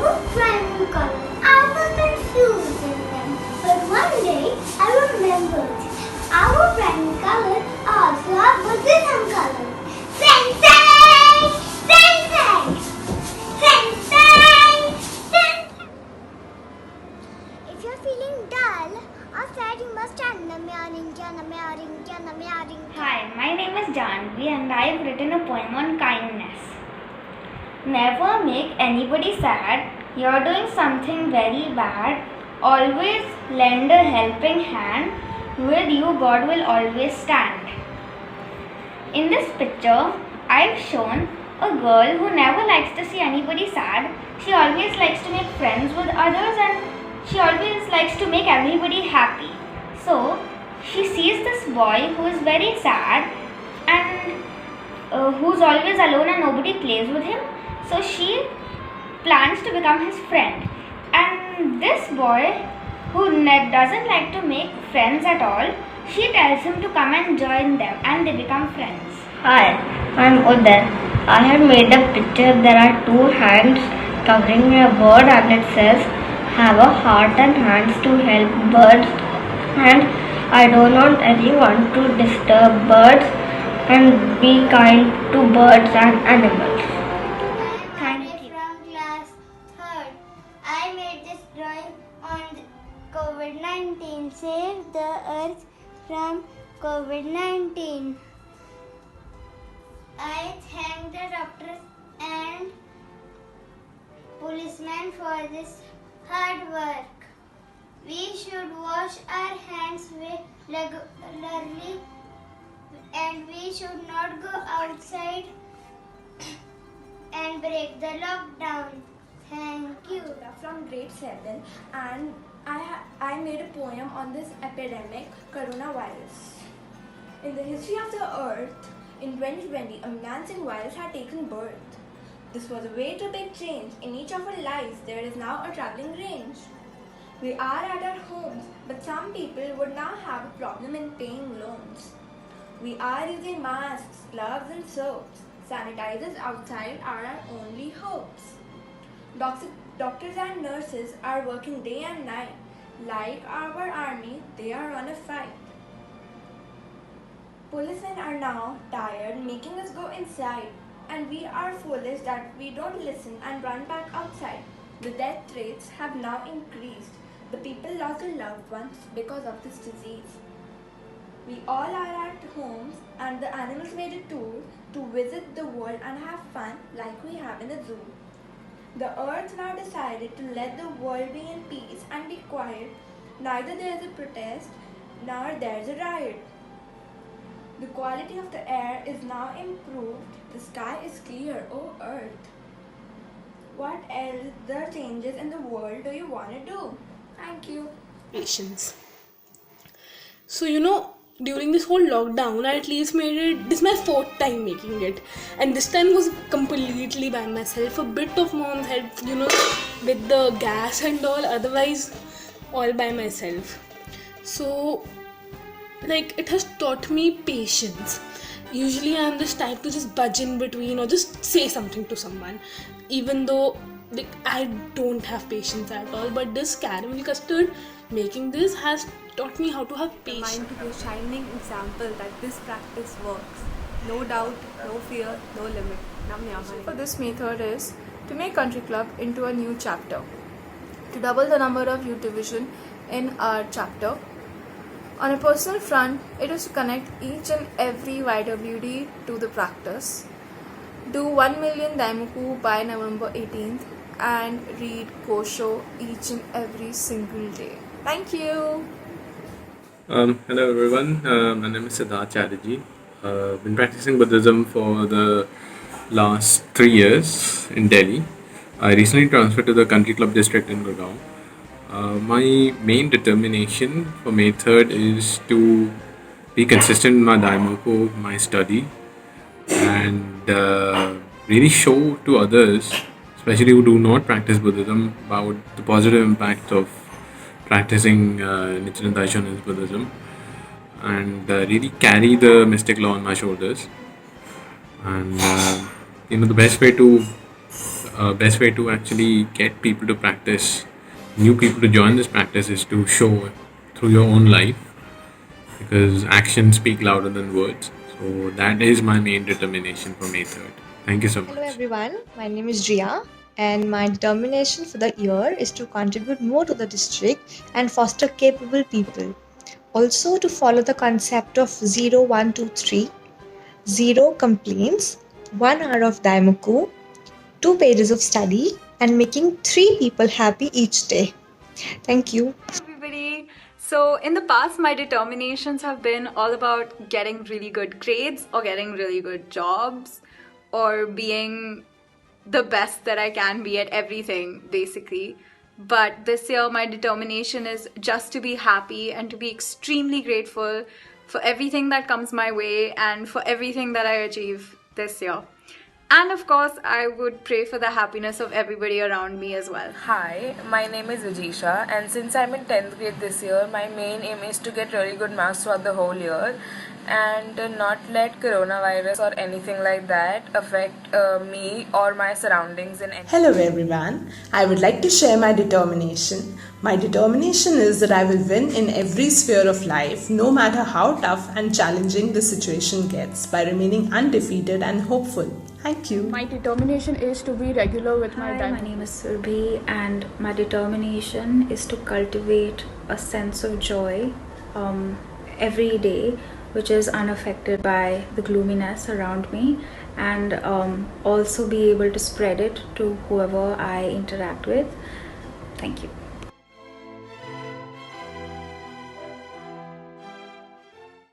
our primary color. I was confused in them. But one day I remembered. Our primary color also our Buddhism color. Sensei! Sensei! Sensei! Sensei! If you're feeling dull or sad, you must chant Namya Rinja, Namya Rinja, Namya Rinja. Hi, my name is Janvi and I have written a poem on kindness. Never make anybody sad. You're doing something very bad. Always lend a helping hand. With you, God will always stand. In this picture, I've shown a girl who never likes to see anybody sad. She always likes to make friends with others and she always likes to make everybody happy. So, she sees this boy who is very sad and who's always alone and nobody plays with him. So she plans to become his friend. And this boy, who doesn't like to make friends at all, she tells him to come and join them and they become friends. Hi, I'm Uday. I have made a picture. There are two hands covering a bird and it says, have a heart and hands to help birds. And I don't want anyone to disturb birds and be kind to birds and animals. Thank you. From class 3rd. I made this drawing on COVID-19. Save the earth from COVID-19. I thank the doctors and policemen for this hard work. We should wash our hands regularly and we should not go outside and break the lockdown. Thank you. From grade 7 and I made a poem on this epidemic, coronavirus. In the history of the earth, in 2020, a menacing virus had taken birth. This was a way to big change. In each of our lives, there is now a traveling range. We are at our homes, but some people would now have a problem in paying loans. We are using masks, gloves and soaps. Sanitizers outside are our only hopes. Doctors and nurses are working day and night. Like our army, they are on a fight. Policemen are now tired, making us go inside. And we are foolish that we don't listen and run back outside. The death rates have now increased. The people lost their loved ones because of this disease. We all are at homes and the animals made a tour to visit the world and have fun like we have in a zoo. The earth now decided to let the world be in peace and be quiet. Neither there is a protest nor there is a riot. The quality of the air is now improved. The sky is clear, oh earth. What else the changes in the world do you want to do? Thank you. Patience. So during this whole lockdown, I at least made it. This is my 4th time making it, and this time was completely by myself. A bit of mom's help, with the gas and all. Otherwise, all by myself. So, it has taught me patience. Usually, I'm this type to just budge in between or just say something to someone, even though I don't have patience at all. But this caramel custard, making this has taught me how to have patience. Mind to be a shining example that this practice works. No doubt, no fear, no limit. For this method is to make Country Club into a new chapter. To double the number of youth division in our chapter. On a personal front, it is to connect each and every YWD to the practice. Do 1 million Daimoku by November 18th and read Kosho each and every single day. Thank you. Hello everyone, my name is Siddharth Chatterjee. Been practicing Buddhism for the last 3 years in Delhi. I recently transferred to the Country Club district in Gurgaon. My main determination for May 3rd is to be consistent in my Daimoku, my study, and really show to others, especially who do not practice Buddhism, about the positive impact of practicing Nichiren Daishonin's Buddhism, and really carry the mystic law on my shoulders. And the best way to best way to actually get people to practice, new people to join this practice, is to show through your own life, because actions speak louder than words. So that is my main determination for May 3rd. Thank you so much. Hello everyone, my name is Ria and my determination for the year is to contribute more to the district and foster capable people. Also to follow the concept of 0, 1, 2, 3, 0 complaints, 1 hour of Daimoku, 2 pages of study and making 3 people happy each day. Thank you. Everybody. So in the past, my determinations have been all about getting really good grades or getting really good jobs or being the best that I can be at everything, basically. But this year, my determination is just to be happy and to be extremely grateful for everything that comes my way and for everything that I achieve this year. And of course, I would pray for the happiness of everybody around me as well. Hi, my name is Vijisha, and since I'm in 10th grade this year, my main aim is to get really good marks throughout the whole year and not let coronavirus or anything like that affect me or my surroundings in any. Hello everyone, I would like to share my determination. My determination is that I will win in every sphere of life, no matter how tough and challenging the situation gets, by remaining undefeated and hopeful. Thank you. My determination is to be regular with my Hi, time. my name is Surbhi and my determination is to cultivate a sense of joy every day, which is unaffected by the gloominess around me, and also be able to spread it to whoever I interact with. Thank you.